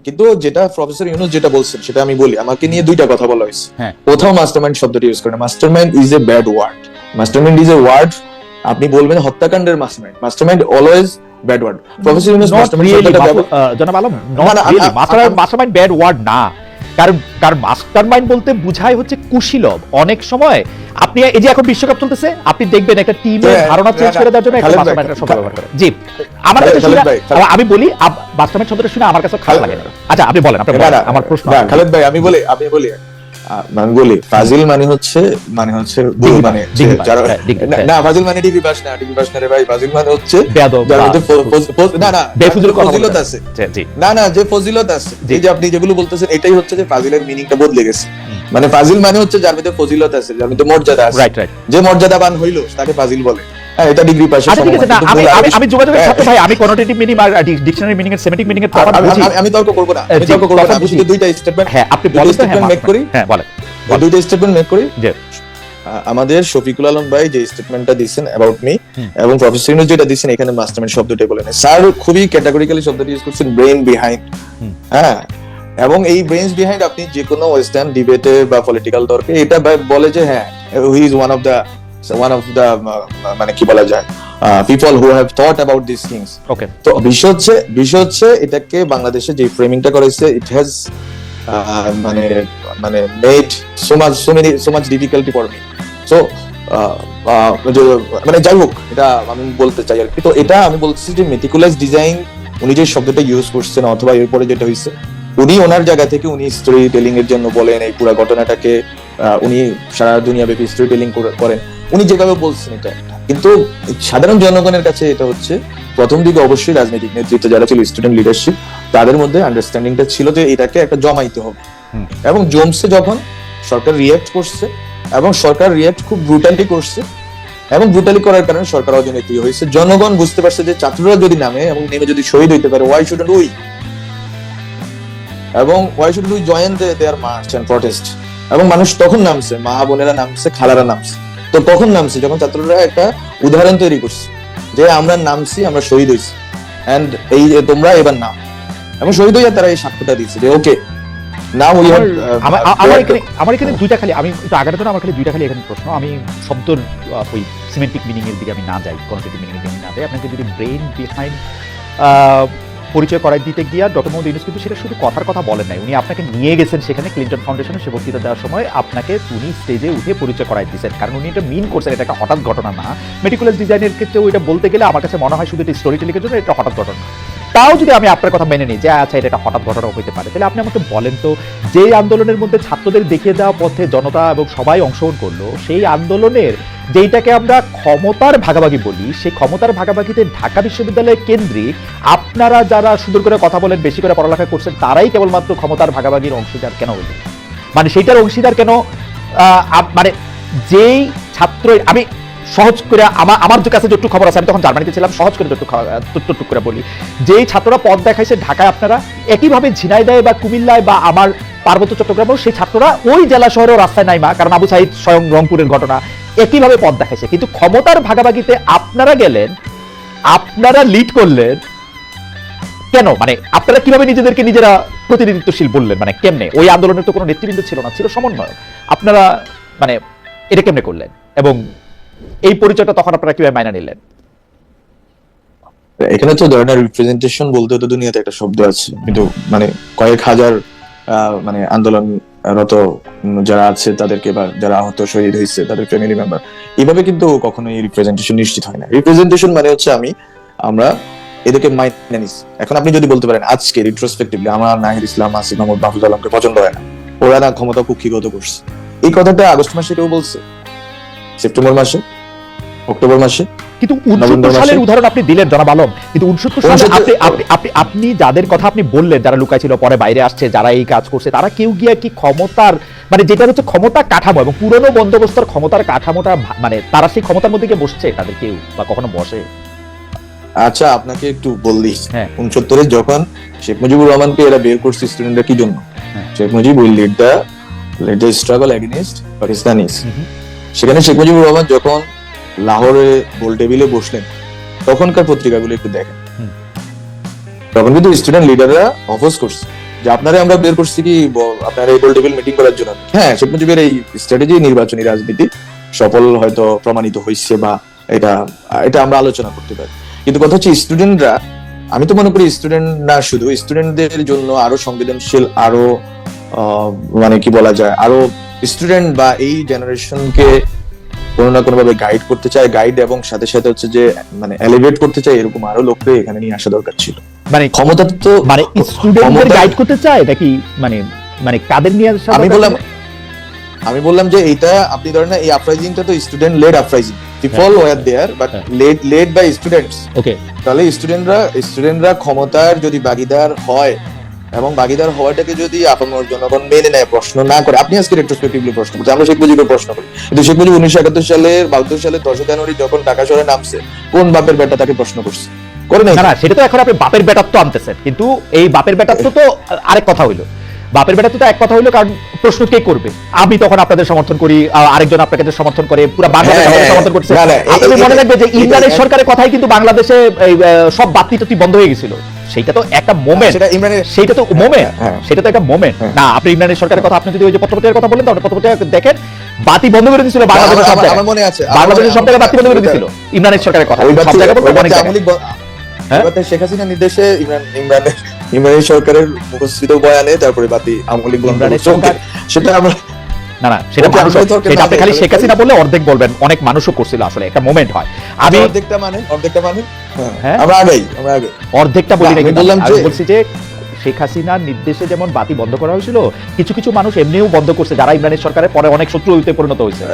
কিন্তু যেটা প্রফেসর ইউনূস যেটা বলছেন সেটা আমি বলি, আমাকে নিয়ে দুইটা কথা বলা হয়েছে। হ্যাঁ। কোথাও মাস্টারমাইন্ড শব্দটি ইউজ করে না। Mastermind is a bad word. Mastermind is a word, আপনি বলবেন হত্যাকাণ্ডের mastermind. Mastermind always bad word. Professor Yunus mastermind শব্দটা জনাব আলম, মাস্টারমাইন্ড ব্যাড ওয়ার্ড না, কারণ মাস্টারমাইন্ড বলতে বুঝায় হচ্ছে কুশীলব। অনেক সময় আপনি এই যে এখন বিশ্বকাপ চলতেছে, আপনি দেখবেন একটা টিমের ধারণা চেঞ্জ করে দেওয়ার জন্য একটা মাস্টারমাইন্ড শব্দ ব্যবহার করে। জি, আমার কাছে শুনে আমি বলি মাস্টারমাইন্ড শব্দটা শুনে আমার কাছে খারাপ লাগে না। আচ্ছা, আপনি বলেন, আপনি বলেন, আমার প্রশ্ন। খালেদ ভাই, আমি বলি ফাজিল মানে হচ্ছে মানে যারা না, ফাজিল মানে ডিবি পাস না, ডিবি পাস না রে ভাই। ফাজিল মানে হচ্ছে যার মধ্যে ফজিলত আছে। না, যে ফজিলত আছে, এই যে আপনি যেগুলো বলতেছেন, এটাই হচ্ছে যে ফাজিলের মিনিংটা বদলে গেছে। মানে ফাজিল মানে হচ্ছে যার মধ্যে ফজিলত আছে, যার মধ্যে মর্যাদা আছে, যে মর্যাদাবান হইলো তাকে ফাজিল বলে। এটা ডিগ্রি পাস। আমি যোগাযোগের ছাত্র ভাই, আমি কোনোটেটিভ মিনিং আর ডিকশনারি মিনিং এর সেমেটিক মিনিং এর তফাৎ বুঝি। আমি তর্ক করব না, আমি শুধু দুইটা স্টেটমেন্ট, হ্যাঁ আপনি বলেন তো, হ্যাঁ মেক করি। হ্যাঁ বলেন, দুইটা স্টেটমেন্ট মেক করি। আমাদের শফিকুল আলম ভাই যে স্টেটমেন্টটা দিয়েছেন অ্যাবাউট মি, এবং প্রফেসর ইউনূস যেটা দিয়েছেন, এখানে মাস্টারমাইন্ড শব্দটাই বলেন। স্যার খুবই ক্যাটাগরিক্যালি শব্দটি ইউজ করছেন, ব্রেইন বিহাইন্ড। হ্যাঁ, এবং এই ব্রেইনস বিহাইন্ড আপনি যে কোনো ওয়েস্টার্ন ডিবেটে বা পলিটিক্যাল তর্কে এটা বলে যে হ্যাঁ, he is one of the মানে কি বলা যায়, people who have thought about these things. Okay. তো বিষয় হচ্ছে এটাকে বাংলাদেশে যে ফ্রেমিংটা করেছে, it has মানে made so much difficulty for me. So মানে যাই হোক, এটা আমি বলতে চাই আর কি। তো এটা আমি বলতেছি যে মেটিকুলাস ডিজাইন, উনি যে শব্দটা ইউজ করছেন, অথবা এরপরে যেটা হয়েছে, উনি ওনার জায়গা থেকে উনি স্টোরি টেলিং এর জন্য বলেন, এই পুরো ঘটনাটাকে উনি সারা দুনিয়াব্যাপী স্টোরি টেলিং করেন, উনি যেভাবে বলছেন এটা। কিন্তু সাধারণ জনগণের কাছে এটা হচ্ছে প্রথম দিকে অবশ্যই রাজনৈতিক নেতৃত্ব যারা ছিল, স্টুডেন্ট লিডারশিপ, তাদের মধ্যে আন্ডারস্ট্যান্ডিংটা ছিল যে এটাকে একটা জমাইতে হবে। এবং জমছে যখন সরকার রিয়্যাক্ট করছে, এবং সরকার রিয়্যাক্ট খুব ব্রুটালি করছে, এবং ব্রুটালি করার কারণে সরকার অজনৈতিক হয়েছে। জনগণ বুঝতে পারছে যে ছাত্ররা যদি নামে এবং নেমে যদি শহীদ হইতে পারে, ওয়াই শুডন্ট উই, এবং why shouldn't we join their march and protest. এবং মানুষ তখন নামছে, মা বোনেরা নামছে, খালারা নামছে। তো কখন নামছে? যখন ছাত্ররা একটা উদাহরণ তৈরি করছে যে আমরা নামছি, আমরা শহীদ হয়েছি, এন্ড এই তোমরা এবার নাম। এবং শহীদ হইয়া তারা এই সাক্ষ্যটা দিচ্ছে যে ওকে নাও উই হ্যাভ। আমার এখানে দুইটা খালি, আমি একটু আগানোর জন্য আমার খালি দুইটা খালি এখানে প্রশ্ন। আমি শব্দর ওই সিমেন্টিক মিনিং এর দিকে আমি না যাই, কোনোটেটিভ মিনিং এর দিকে না যাই। আপনাকে যদি ব্রেইন বিহাইন্ড পরিচয় করাই দিতে গিয়া ডক্টর মোহাম্মদ ইউনূস কিন্তু সেটা শুধু কথার কথা বলেন নাই, উনি আপনাকে নিয়ে গেছেন সেখানে ক্লিন্টন ফাউন্ডেশনে, সে বক্তৃতা দেওয়ার সময় আপনাকে উনি স্টেজে উঠে পরিচয় করাই দিয়েছেন, কারণ উনি এটা মিন করছেন, এটা একটা হঠাৎ ঘটনা না। মেটিকুলাস ডিজাইনের ক্ষেত্রেও এটা বলতে গেলে আমার কাছে মনে হয় শুধু এটা স্টোরি টেলিংয়ের জন্য এটা হঠাৎ ঘটনা। তাও যদি আমি আপনার কথা মেনে নিই যে আচ্ছা এটা একটা হঠাৎ ঘটনা হইতে পারে, তাহলে আপনি আমাকে বলেন তো, যে আন্দোলনের মধ্যে ছাত্রদের দেখিয়ে দেওয়া পথে জনতা এবং সবাই অংশগ্রহণ করলো, সেই আন্দোলনের যেটাকে আমরা ক্ষমতার ভাগাভাগি বলি, সেই ক্ষমতার ভাগাভাগিতে ঢাকা বিশ্ববিদ্যালয় কেন্দ্রিক আপনারা যারা সুন্দর করে কথা বলেন, বেশি করে পড়ালেখা করছেন, তারাই কেবলমাত্র ক্ষমতার ভাগাভাগির অংশীদার কেন হইলেন? মানে সেইটার অংশীদার কেন? মানে যেই ছাত্র, আমি সহজ করে আমার কাছে যতটুকু খবর আছে, আমি তখন জার্মানিতে ছিলাম, সহজ করে যতটুকু করে বলি, যেই ছাত্ররা পদ দেখাইছে ঢাকায় আপনারা, একইভাবে ঝিনাইদহে বা কুমিল্লায় বা আমার পার্বত্য চট্টগ্রামেও সেই ছাত্ররা ওই জেলা শহরেও রাস্তায় নাইমা, কারণ আবু সাইদ স্বয়ং রংপুরের ঘটনা, একইভাবে পদ দেখাইছে। কিন্তু ক্ষমতার ভাগাভাগিতে আপনারা গেলেন, আপনারা লিড করলেন কেন? মানে আপনারা কিভাবে নিজেদেরকে নিজেরা প্রতিনিধিত্বশীল বললেন? মানে কেমনে? ওই আন্দোলনের তো কোনো নেতৃবৃন্দ ছিল না, ছিল সমন্বয়। আপনারা মানে এটা কেমনে করলেন, এবং এই পরিচয়টা তখন আপনারা কিভাবে মাইনা নিলেন? এখানে তো ধরনের রিপ্রেজেন্টেশন বলতে তো দুনিয়াতে একটা শব্দ আছে, কিন্তু মানে কয়েক হাজার মানে আন্দোলনরত যারা আছে তাদেরকে, বা যারা আহত শহীদ হয়েছে তাদের ফ্যামিলি মেম্বার, এইভাবে কিন্তু কখনোই রিপ্রেজেন্টেশন নিশ্চিত হয় না। রিপ্রেজেন্টেশন মানে হচ্ছে আমরা এদেরকে মাইনে নিছি। এখন আপনি যদি বলতে পারেন আজকে রিট্রোস্পেক্টিভলি আমার নাহিদ ইসলাম, আসিফ মাহমুদ, মাহফুজ আলমকে পছন্দ হয় না, ওরা না ক্ষমতা কুক্ষিগত করছে, এই কথাটা আগস্ট মাসে কেউ বলছে, সেপ্টেম্বর মাসে, অক্টোবর মাসে? কিন্তু 69 সালের উদাহরণ আপনি দিলেন জনাব আলম, কিন্তু 69 সালে আপনি যাদের কথা আপনি বললেন, যারা লুকায় ছিল পরে বাইরে আসছে, যারা এই কাজ করছে, তারা কেউ গিয়া কি ক্ষমতার মানে যেটা হচ্ছে ক্ষমতা কাঠামো এবং পুরনো বন্দোবস্তের ক্ষমতার কাঠামোটা, মানে তারা সেই ক্ষমতার মধ্যে গিয়ে বসছে, তাদের কেউ বা কখনো বসে? আচ্ছা, আপনাকে একটু বললি, 69-এ যখন শেখ মুজিবুর রহমানকে এরা বের করছে স্টুডেন্টরা, কি জন্য? Sheikh Mujib will lead the struggle against Pakistanis. সেখানে শেখ মুজিবুর রহমান যখন লাহোরে গোল টেবিলে বসলেন, তখনকার পত্রিকাগুলো একটু দেখেন, তখন কিন্তু স্টুডেন্ট লিডাররা অপোজ করছে যে আপনারা আমরা বের করছি কি আপনারা এই গোল টেবিল মিটিং করার জন্য। হ্যাঁ, শেখ মুজিবের এই স্ট্র্যাটেজি নির্বাচনী রাজনীতি সফল হয়তো প্রমাণিত হয়েছে বা এটা এটা আমরা আলোচনা করতে পারি। কিন্তু কথা হচ্ছে স্টুডেন্টরা, আমি তো মনে করি স্টুডেন্ট না, শুধু স্টুডেন্টদের জন্য আরো সংবেদনশীল, আরো মানে কি বলা যায়, আরো স্টুডেন্ট বা এই জেনারেশনকে কোনো না কোনো ভাবে গাইড করতে চায়, গাইড এবং সাথে সাথে হচ্ছে যে মানে এলিভেট করতে চায়, এরকম আরো লোককে এখানে নিয়ে আসা দরকার ছিল। মানে ক্ষমতা তো মানে স্টুডেন্টদের গাইড করতে চায় নাকি, মানে মানে কাদের নিয়ে আসা? আমি বললাম যে এটা আপনি ধরেন এই আপরাইজিংটা তো student led uprising, people were there but led by students. Okay, তাহলে স্টুডেন্টরা ক্ষমতার যদি ভাগীদার হয় এবং ভাগীদার হওয়াটাকে যদি আপনার জনগণ মেনে নেয়, প্রশ্ন না করে, আপনি আজকে রেট্রোস্পেক্টিভলি প্রশ্ন করছেন, আমরা শেখ মুজিবের প্রশ্ন করি, কিন্তু শেখ মুজিব 1971 সালের 72 সালের 10 জানুয়ারি যখন ঢাকা শহরে নামছে, কোন বাপের বেটা তাকে প্রশ্ন করছে? করে নাই। না, সেটা তো এখন আপনি বাপের বেটাত্ব আনতেছেন, কিন্তু এই বাপের বেটাত্ব তো আরেক কথা হইলো। বাপের বেটাত্ব তো এক কথা হইলো, কারণ প্রশ্ন কে করবে? আমি তখন আপনাদের সমর্থন করি, আরেকজন আপনাকে সমর্থন করে, পুরো বাংলাদেশ সমর্থন করছে। আপনি মনে রাখবেন যে ইমরানের সরকারের কথাই কিন্তু বাংলাদেশে সব বাতি টাতি বন্ধ হয়ে গেছিল। সেইটা তো একটা মোমেন্ট, সেইটা তো মোমেন্ট, সেটা তো একটা মোমেন্ট না। আপনি ইমরানের সরকারের কথা, আপনি যদি ওই যে পত্রপত্রিকার কথা বলেন, তাহলে পত্রপত্রিকা দেখেন, বাতি বন্ধ করে দিয়েছিল বাংলাদেশের সব জায়গায়। আমার মনে আছে, বাংলাদেশের সব জায়গায় বাতি বন্ধ করে দিয়েছিল ইমরানের সরকারের কথা, সব জায়গায় অনেক জায়গায়। শেখ হাসিনা নির্দেশে ইমরানের সরকারের মুখস্থিত বয়ানে তারপরে বাতি আমলি ইমরানের সরকার, সেটা আমরা না সেটা মানুষ, সেটা আপনি খালি শেখ হাসিনা বললে অর্ধেক বলবেন, অনেক মানুষও করছিল, আসলে একটা মোমেন্ট হয়। আমি অর্ধেকটা মানে হ্যাঁ আমরা আগে অর্ধেকটা বলি না, বললাম যে বলছি যে শেখ হাসিনার নির্দেশে যেমন বাতি বন্ধ করা হয়েছিল, কিছু কিছু মানুষ এমনিও বন্ধ করছে, যারা ইমরানের সরকারের পরে অনেক শত্রু হইতে পরিণত হয়েছে।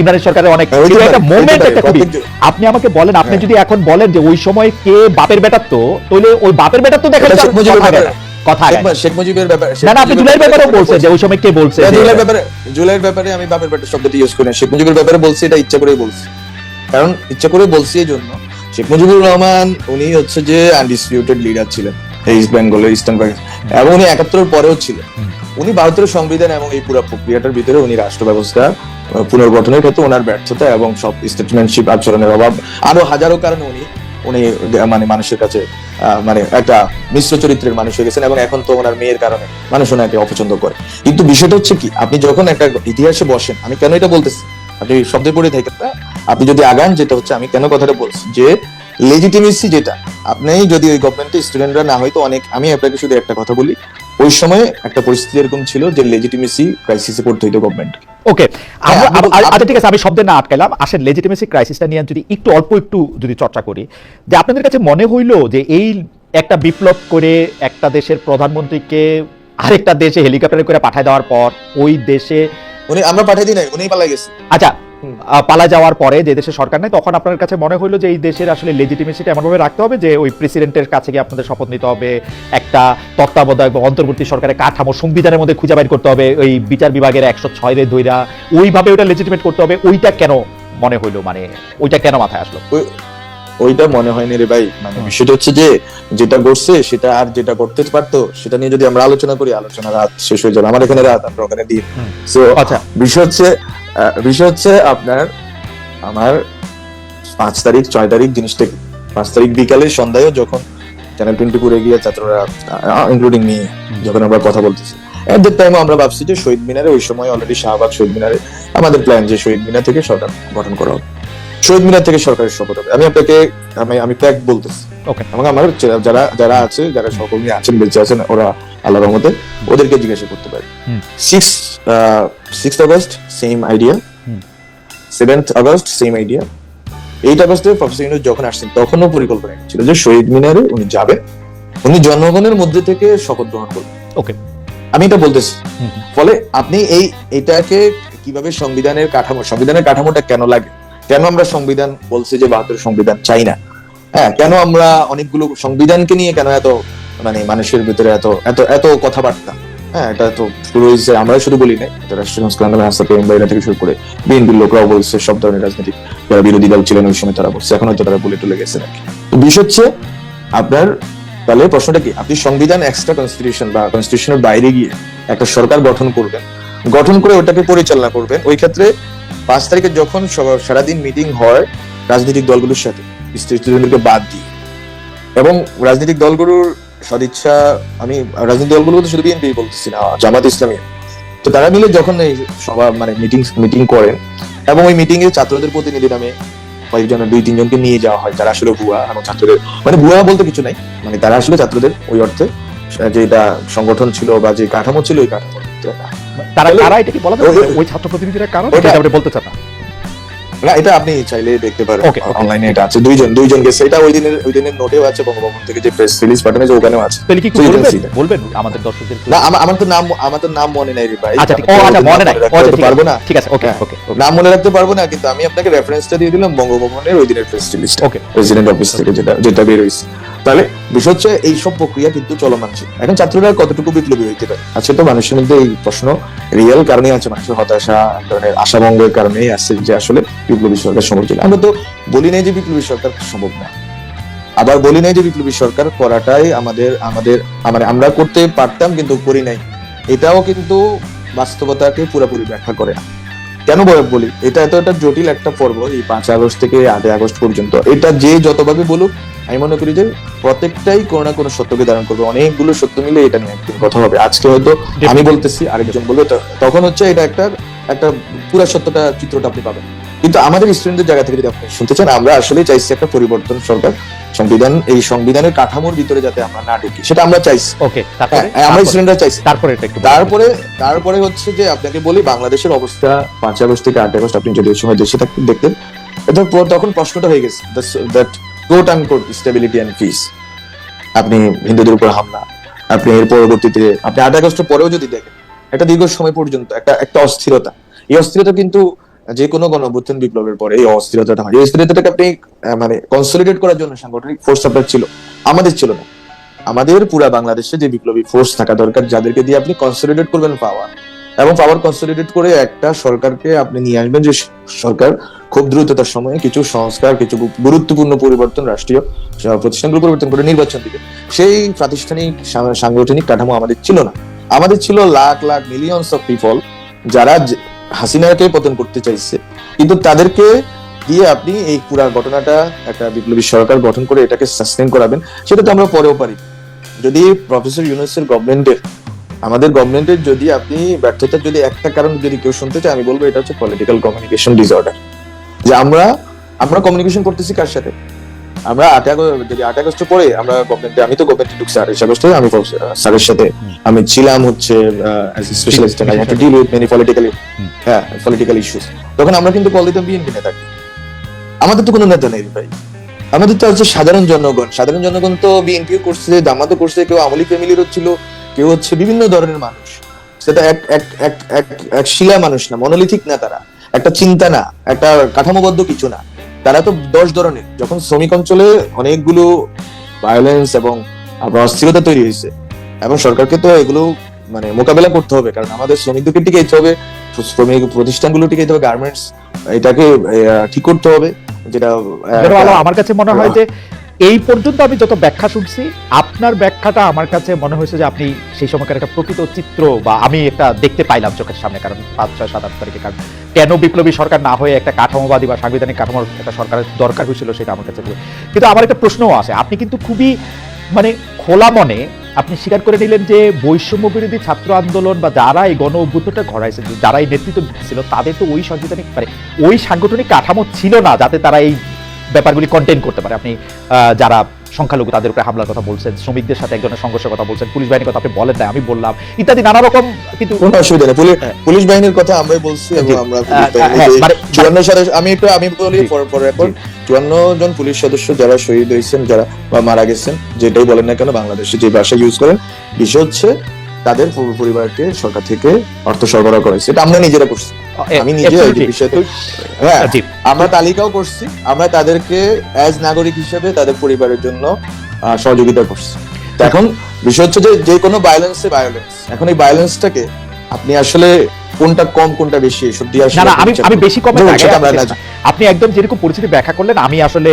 ইমরানের সরকারের অনেক একটা মোমেন্ট, একটা খুবই। আপনি আমাকে বলেন, আপনি যদি এখন বলেন যে ওই সময় কে বাপের বেটাত্ব, তাহলে ওই বাপের বেটাত্ব দেখা যায় কথা শেখ মুজিবের ব্যাপারে। না, আপনি জুলাইয়ের ব্যাপারেও বলছেন যে ওই সময় কে বলছে। জুলাইয়ের ব্যাপারে আমি বাপের বেটা শব্দটি ইউজ করি না, শেখ মুজিবের ব্যাপারে বলছি, এটা ইচ্ছা করেই বলছি। কারণ ইচ্ছা করে বলছি এই জন্য, শেখ মুজিবুর রহমান উনি হচ্ছে যে আনডিসপিউটেড লিডার ছিলেন ইস্ট বেঙ্গলের, ইস্টার্ন পাকিস্তান, এবং উনি 71 পরেও ছিলেন। উনি 72 সংবিধান এবং এই পুরো প্রক্রিয়াটার ভিতরে উনি রাষ্ট্র ব্যবস্থা পুনর্গঠনের ক্ষেত্রে ওনার ব্যর্থতা এবং সব স্টেটমেন্টশিপ আচরণের অভাব, আরো হাজারো কারণে উনি মানে মানুষের কাছে মানে একটা মিশ্র চরিত্রের মানুষ হয়ে গেছেন, এবং এখন তো ওনার মেয়ের কারণে মানুষ ওনাকে অপছন্দ করে। কিন্তু বিষয়টা হচ্ছে কি, আপনি যখন একটা ইতিহাসে বসেন, আমি কেন এটা বলতেছি, আপনি শব্দে পড়ে থাকেন না, আপনি যদি আগান, যেটা হচ্ছে আমি কেন কথাটা বলছি, যে লেজিটিমেসি যেটা, আপনি যদি ওই গভর্নমেন্টে স্টুডেন্টরা না হয়তো অনেক, আমি আপনাকে শুধু একটা কথা বলি, ওই সময় একটা পরিস্থিতি এরকম ছিল যে লেজিটিমেসি ক্রাইসিসে পড়তে হইতো গভর্নমেন্ট। ওকে, আচ্ছা ঠিক আছে, আমি শব্দে না আটকাইলাম। আসেন লেজিটিমেসি ক্রাইসিসটা নিয়ে যদি একটু যদি চর্চা করি, যে আপনাদের কাছে মনে হইলো যে এই একটা বিপ্লব করে একটা দেশের প্রধানমন্ত্রীকে আরেকটা দেশে হেলিকপ্টারে করে পাঠায় দেওয়ার পর, ওই দেশে আমরা পাঠিয়ে দিই নাই, উনি পালাই গেছে। আচ্ছা, পালা যাওয়ার পরে যে দেশের সরকার নেই, তখন আপনার কাছে মনে হইলো যে এই দেশের আসলে লেজিটিমেসিটা এমনভাবে রাখতে হবে যে ওই প্রেসিডেন্টের কাছে গিয়ে আপনাদের শপথ নিতে হবে, একটা তত্ত্বাবধায়ক বা অন্তর্বর্তী সরকারের কাঠামো সংবিধানের মধ্যে খুঁজে বাইর করতে হবে, ওই বিচার বিভাগের 106 রে ধইরা ওইভাবে ওটা লেজিটিমেট করতে হবে। ওইটা কেন মনে হইলো, মানে ওইটা কেন মাথায় আসলো? ওইটা মনে হয়নি রে ভাই, মানে বিষয়টা হচ্ছে যে যেটা করছে সেটা আর যেটা করতে পারতো সেটা নিয়ে যদি আমরা আলোচনা করি, আলোচনা রাত শেষ হয়ে যাবে, আমার এখানে রাত, আমরা ওখানে দিন। আচ্ছা, বিষয় হচ্ছে আপনার আমার 5 তারিখ 6 তারিখ জিনিসটা, 5 তারিখ বিকালে সন্ধ্যায় যখন চ্যানেল 24 গিয়ে ছাত্ররা ইনক্লুডিং মি যখন আমরা কথা বলতেছি, এট দ্যাট টাইম আমরা ভাবছি যে শহীদ মিনারে, ওই সময় অলরেডি শাহবাগ শহীদ মিনারে আমাদের প্ল্যান যে শহীদ মিনার থেকে সরকার গঠন করা হবে, শহীদ মিনার থেকে সরকারের শপথ হবে। আমি আপনাকে আমি ফ্যাক্ট বলতেছি, এবং আমার যারা আছে, যারা সহকর্মী আছেন, বেঁচে আছেন, ওরা আল্লাহর রহমতে ওদেরকে জিজ্ঞাসা করতে পারে। 6 August same idea, 7th August same idea, 8 আগস্টে প্রফেসর ইউনূস যখন আসছেন তখনও পরিকল্পনা ছিল যে শহীদ মিনারে উনি যাবেন, উনি জনগণের মধ্যে থেকে শপথ গ্রহণ করবেন। ওকে, আমি এটা বলতেছি। ফলে আপনি এটাকে কিভাবে সংবিধানের কাঠামোটা কেন লাগে, কেন আমরা সংবিধান বলছি যে 72 সংবিধান চাই না, হ্যাঁ, কেন আমরা অনেকগুলো সংবিধানকে নিয়ে কেন এত মানে মানুষের ভিতরে এত কথাবার্তা, হ্যাঁ, এটা তো শুরু হয়েছে, আমরা শুধু বলি নাই, এটা রাষ্ট্রীয় সংস্কার আন্দোলন হাসপাতাল বাইরে থেকে শুরু করে বিএনপির লোকরাও বলছে, সব ধরনের রাজনৈতিক যারা বিরোধী দল ছিলেন ওই সময় তারা বলছে, এখন হয়তো তারা বলে টলে গেছে নাকি। তো বিষয় হচ্ছে আপনার, তাহলে প্রশ্নটা কি, আপনি সংবিধান এক্সট্রা কনস্টিটিউশন বা কনস্টিটিউশনের বাইরে গিয়ে একটা সরকার গঠন করবেন, গঠন করে ওটাকে পরিচালনা করবেন। ওই ক্ষেত্রে 5 তারিখে যখন সারাদিন মিটিং হয় রাজনৈতিক দলগুলোর সাথে, স্টুডেন্টদেরকে বাদ দিয়ে, এবং রাজনৈতিক দলগুলোর সদিচ্ছা, আমি রাজনৈতিক দলগুলো তো শুধু বিএনপি বলতেছি না, জামাত ইসলামী, তো তারা মিলে যখন এই সভা মানে মিটিং করেন এবং ওই মিটিং এ ছাত্রদের প্রতিনিধি নামে কয়েকজনের 2-3 জনকে নিয়ে যাওয়া হয় যারা আসলে ভুয়া, এবং ছাত্রদের মানে ভুয়া বলতে কিছু নাই, মানে তারা আসলে ছাত্রদের ওই অর্থে যেটা সংগঠন ছিল বা যে কাঠামো ছিল ওই কাঠামো তারা এটা কি বলা যাবে ওই ছাত্র প্রতিনিধিরা কারণ এটা আপনি বলতে চান না, এটা আপনি চাইলে দেখতে পারেন, Okay, okay. অনলাইনে এটা আছে, দুইজন গেছে, এটা ওই দিনের নোটেও আছে, বঙ্গভবন থেকে যে প্রেস রিলিজ পাঠানো যে ওখানেও আছে। তাহলে কি So you can বলবেন see that. বলবেন আমাদের দর্শকদের না, আমার তো নাম মনে নাই রে ভাই। আচ্ছা ঠিক আচ্ছা মনে নাই রাখতে আচ্ছা পারবো না, ঠিক আছে ওকে হ্যাঁ। ওকে নাম মনে রাখতে পারবো না, কিন্তু আমি আপনাকে রেফারেন্সটা দিয়ে দিলাম বঙ্গভবনের ওই দিনের প্রেস রিলিজ, ওকে প্রেসিডেন্ট অফিস থেকে যেটা বের হয়েছে। তাহলে বিষয় হচ্ছে এই সব প্রক্রিয়া কিন্তু চলমান ছিল। এখন ছাত্ররা কতটুকু বিপ্লবী হইতে পারে আছে, তো মানুষের মধ্যে এই প্রশ্ন রিয়েল কারণে আছে, মানুষের হতাশা, এক ধরনের আশাভঙ্গের কারণেই আছে যে আসলে বিপ্লবী সরকার সম্ভব ছিল। আমরা তো বলি নাই যে বিপ্লবী সরকার সম্ভব না, আবার বলি নাই যে বিপ্লবী সরকার করাটাই আমাদের মানে আমরা করতে পারতাম কিন্তু করি নাই, এটাও কিন্তু বাস্তবতাকে পুরোপুরি ব্যাখ্যা করে না। কেন বলি, এটা এতটা জটিল একটা পর্ব, এই 5 আগস্ট থেকে 8 আগস্ট পর্যন্ত, এটা যে যতভাবে বলুক আমি মনে করি যে প্রত্যেকটাই কোনো না কোনো সত্যকে ধারণ করবে, অনেকগুলো সত্য মিলে এটা নিয়ে একদিন কথা হবে। আজকে হয়তো আমি বলতেছি, আরেকজন বলবে, তখন হচ্ছে এটা একটা পুরো সত্যটা চিত্রটা আপনি পাবেন। কিন্তু আমাদের স্টুডেন্টদের জায়গা থেকে যদি আপনি শুনতে চান, আমরা আসলে চাইছি একটা পরিবর্তন সরকার, এই সংবিধানের কাঠামোর ভিতরে যাতে আমরা না ঢুকি, সেটা আমরা চাইছি। ওকে তারপরে আমরা স্টুডেন্টরা চাইছি। তারপরে এটা একটু তারপরে হচ্ছে যে আপনাকে বলি, বাংলাদেশের অবস্থা 5 আগস্ট থেকে 8 আগস্ট আপনি যদি ওই সময় দেশে থাকতেন দেখতেন, তখন প্রশ্নটা হয়ে গেছে that quote unquote stability and peace. আপনি হিন্দুদের উপর হামলা, আপনি এর পরবর্তীতে আপনি 8 আগস্টের পরেও যদি দেখেন, একটা দীর্ঘ সময় পর্যন্ত একটা অস্থিরতা, এই অস্থিরতা কিন্তু যে কোনো গণঅভ্যুত্থান বিপ্লবের পরে এই অস্থিরতাটা হয়। এই অস্থিরতাটাকে আপনি মানে কনসলিডেট করার জন্য সাংগঠনিক ফোর্স আপনার ছিল, আমাদের ছিল না। আমাদের পুরা বাংলাদেশে যে বিপ্লবী ফোর্স থাকা দরকার, যাদেরকে দিয়ে আপনি কনসলিডেট করবেন পাওয়ার, এবং পাওয়ার কনসলিডেট করে একটা সরকারকে আপনি নিয়ে আসবেন, যে সরকার খুব দ্রুততার সময়ে কিছু সংস্কার, কিছু গুরুত্বপূর্ণ পরিবর্তন, রাষ্ট্রীয় প্রতিষ্ঠানগুলো পরিবর্তন করে নির্বাচন দিবে। সেই প্রাতিষ্ঠানিক সাংগঠনিক কাঠামো আমাদের ছিল না। আমাদের ছিল lakh lakh millions of people যারা হাসিনাকে পতন করতে চাইছে, কিন্তু তাদেরকে দিয়ে আপনি এই পুরা ঘটনাটা একটা বিপ্লবী সরকার গঠন করে এটাকে সাস্টেইন করাবেন, সেটা তো আমরা পরেও পারি। যদি প্রফেসর ইউনূসের গভর্নমেন্টের, আমাদের গভর্নমেন্টের যদি আপনি ব্যর্থতার যদি একটা কারণ যদি কেউ শুনতে চায়, আমি বলবো এটা হচ্ছে পলিটিক্যাল কমিউনিকেশন ডিসঅর্ডার। যে আমরা কমিউনিকেশন করতেছি কার সাথে? আমরা 8 আগস্টের পরে আমরা গভর্নমেন্টে, আমি তো গভর্নমেন্টে ঢুকছি 28 আগস্টে, আমি স্যারের সাথে আমি ছিলাম হচ্ছে as a specialist, I had to deal with many political issues. তখন আমরা কিন্তু কল দিতাম বিএনপি নেতাকে। আমাদের তো কোনো নেতা নেই ভাই, আমাদের তো হচ্ছে সাধারণ জনগণ তো বিএনপিও করছে, জামাতও করছে, কেউ আওয়ামী লীগ ফ্যামিলিরও ছিল, কেউ হচ্ছে বিভিন্ন ধরনের মানুষ। সেটা এক শিলা মানুষ না, মনোলিথিক না, তারা একটা চিন্তা না, একটা কাঠামোবদ্ধ কিছু না, তারা তো 10 ধরনের। যখন শ্রমিক অঞ্চলে অনেকগুলো ভায়োলেন্স এবং অস্থিরতা তৈরি হয়েছে, এবং সরকারকে তো এগুলো মানে মোকাবেলা করতে হবে, কারণ আমাদের শ্রমিকদেরকে টিকাইতে হবে, শ্রমিক প্রতিষ্ঠানগুলো টিকাইতে হবে, গার্মেন্টস এটাকে ঠিক করতে হবে। যেটা আমার কাছে মনে হয় যে এই পর্যন্ত আমি যত ব্যাখ্যা শুনছি, আপনার ব্যাখ্যাটা আমার কাছে মনে হয়েছে যে আপনি সেই সময়কার একটা প্রকৃত চিত্র বা আমি একটা দেখতে পাইলাম চোখের সামনে। কারণ 5, 6, 7, 8 তারিখে কারণ কেন বিপ্লবী সরকার না হয়ে একটা কাঠামোবাদী বা সাংবিধানিক কাঠামোর একটা সরকারের দরকার হয়েছিল, সেটা আমার কাছে। কিন্তু আমার একটা প্রশ্নও আছে, আপনি কিন্তু খুবই মানে খোলা মনে আপনি স্বীকার করে নিলেন যে বৈষম্য বিরোধী ছাত্র আন্দোলন বা যারা এই গণ অভ্যুত্থানটা ঘটাইছে, যারা এই নেতৃত্ব ছিল, তাদের তো ওই সাংবিধানিক মানে ওই সাংগঠনিক কাঠামো ছিল না যাতে তারা এই ব্যাপারগুলি কন্টেইন করতে পারে। আপনি যারা সংখ্যালঘু তাদের উপরে হামলার কথা বলছেন, শ্রমিকদের সাথে এক ধরনের সংঘর্ষের কথা বলছেন, পুলিশ বাহিনীর কথা আপনি বলেন না, আমি বললাম, ইত্যাদি নানা রকম। কিন্তু কোনো অসুবিধা নেই, পুলিশ বাহিনীর কথা আমরাই বলছি, এবং আমরা 54 সদস্য, আমি বলি ফর রেকর্ড, 54 জন পুলিশ সদস্য যারা শহীদ হয়েছেন, যারা বা মারা গেছেন, যেটাই বলেন না কেন, বাংলাদেশে যে ভাষা ইউজ করেন, বিষয় হচ্ছে তাদের পরিবারকে সরকার থেকে অর্থ সরবরাহ করেছে। এটা আমরা নিজেরা করছি, আমি নিজে এই বিষয়তে আমরা তালিকাও করছি, আমরা তাদেরকে অ্যাজ নাগরিক হিসেবে তাদের পরিবারের জন্য সহযোগিতা করছি। এখন বিষয় হচ্ছে যে কোনো ভায়োলেন্স, এখন এই ভায়োলেন্সটাকে আপনি আসলে কোনটা কম কোনটা বেশি এসব দিয়ে আসলে না, আমি বেশি কম, আপনি একদম যেরকম পরিস্থিতি ব্যাখ্যা করলেন, আমি আসলে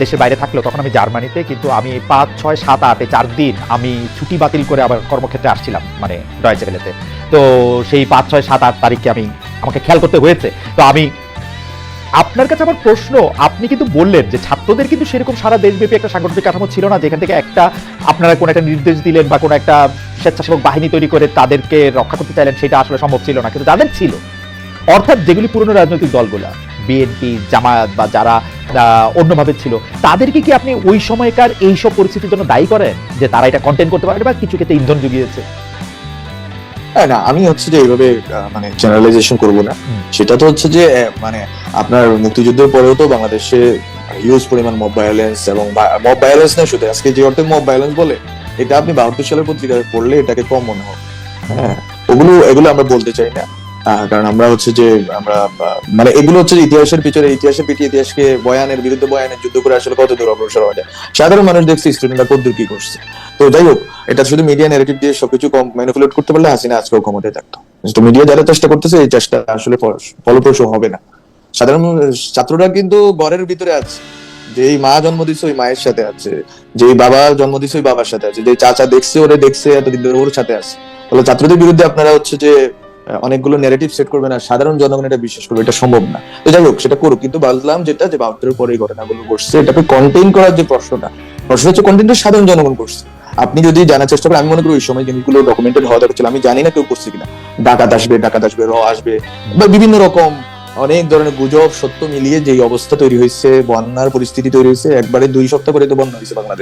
দেশের বাইরে থাকলেও তখন আমি জার্মানিতে, কিন্তু আমি 5, 6, 7, 8 4 দিন আমি ছুটি বাতিল করে আবার কর্মক্ষেত্রে আসছিলাম, মানে ডয়েচে ভেলেতে। তো সেই 5, 6, 7, 8 তারিখে আমাকে খেয়াল করতে হয়েছে। তো আমি আপনার কাছে আমার প্রশ্ন, আপনি কিন্তু বললেন যে ছাত্রদের কিন্তু সেরকম সারা দেশব্যাপী একটা সাংগঠনিক কাঠামো ছিল না যেখান থেকে একটা আপনারা কোন একটা নির্দেশ দিলেন বা কোন একটা স্বেচ্ছাসেবক বাহিনী তৈরি করে তাদেরকে রক্ষা করতে চাইলেন, সেটা আসলে সম্ভব ছিল না। কিন্তু যাদের ছিল, অর্থাৎ যেগুলি পুরনো রাজনৈতিক দলগুলা, বিএনপি, জামায়াত বা যারা অন্যভাবে ছিল, তাদেরকে কি আপনি ওই সময়কার এইসব পরিস্থিতির জন্য দায়ী করেন যে তারা এটা কন্টেন্ট করতে পারে বা কিছু ক্ষেত্রে ইন্ধন জুগিয়েছে? হ্যাঁ, না আমি হচ্ছে যে এইভাবে মানে জেনারেলাইজেশন করব না। সেটা তো হচ্ছে যে মানে আপনার মুক্তিযুদ্ধের পরেও তো বাংলাদেশে হিউজ পরিমাণ মব ভায়োলেন্স, এবং মব ভায়োলেন্স না শুধু আজকে যে অর্থে মব ভায়োলেন্স বলে, এটা আপনি 72 সালের পত্রিকায় পড়লে এটাকে কম মনে হবে। হ্যাঁ, এগুলো আমরা বলতে চাই না। কারণ আমরা হচ্ছে যে আমরা মানে এগুলো হচ্ছে যে ইতিহাসের পিছনে, ইতিহাসের পিছিয়ে ইতিহাসকে বয়ানের বিরুদ্ধে বয়ানের যুদ্ধ করে আসলে কত দূর অগ্রসর হওয়া যায়। সাধারণ মানুষ দেখছে স্টুডেন্টরা কত দূর কি করছে। তো যাই হোক, এটা শুধু মিডিয়া ন্যারেটিভ দিয়ে সবকিছু কম ম্যানিপুলেট করতে পারলে হাসিনা আজকেও ক্ষমতায় থাকতো। তো মিডিয়া যারা চেষ্টা করতেছে, এই চেষ্টা আসলে ফলপ্রসূ হবে না। সাধারণ ছাত্ররা কিন্তু ঘরের ভিতরে আছে, যেই মা জন্ম দিচ্ছে ওই মায়ের সাথে আছে, যেই বাবা জন্ম দিচ্ছে ওই বাবার সাথে আছে, যে চাচা দেখছে ওরে দেখছে এতদিন ধরে ওর সাথে আছে। তাহলে ছাত্রদের বিরুদ্ধে আপনারা হচ্ছে যে অনেকগুলো ন্যারেটিভ সেট করবেন আর সাধারণ জনগণ এটা বিশ্বাস করবে, এটা সম্ভব না। তো যাই হোক, সেটা করুক, কিন্তু বললাম যেটা যে 72-এর পরে এই ঘটনাগুলো ঘটছে, এটাকে কন্টেইন করার যে প্রশ্ন হচ্ছে কন্টেন্টটা সাধারণ জনগণ করছে। আপনি যদি জানার চেষ্টা করেন, আমি মনে করি ওই সময় জিনিসগুলো ডকুমেন্টেড হওয়া দরকার ছিল। আমি জানি না কেউ করছে কিনা, ডাকাত আসবে, র আসবে, বা বিভিন্ন রকম অনেক ধরনের গুজব সত্য মিলিয়ে যে অবস্থা তৈরি হয়েছে, বন্যার পরিস্থিতি তৈরি হয়েছে, একবারে 2 সপ্তাহ করে তো বন্যা হয়েছে বাংলাদেশ।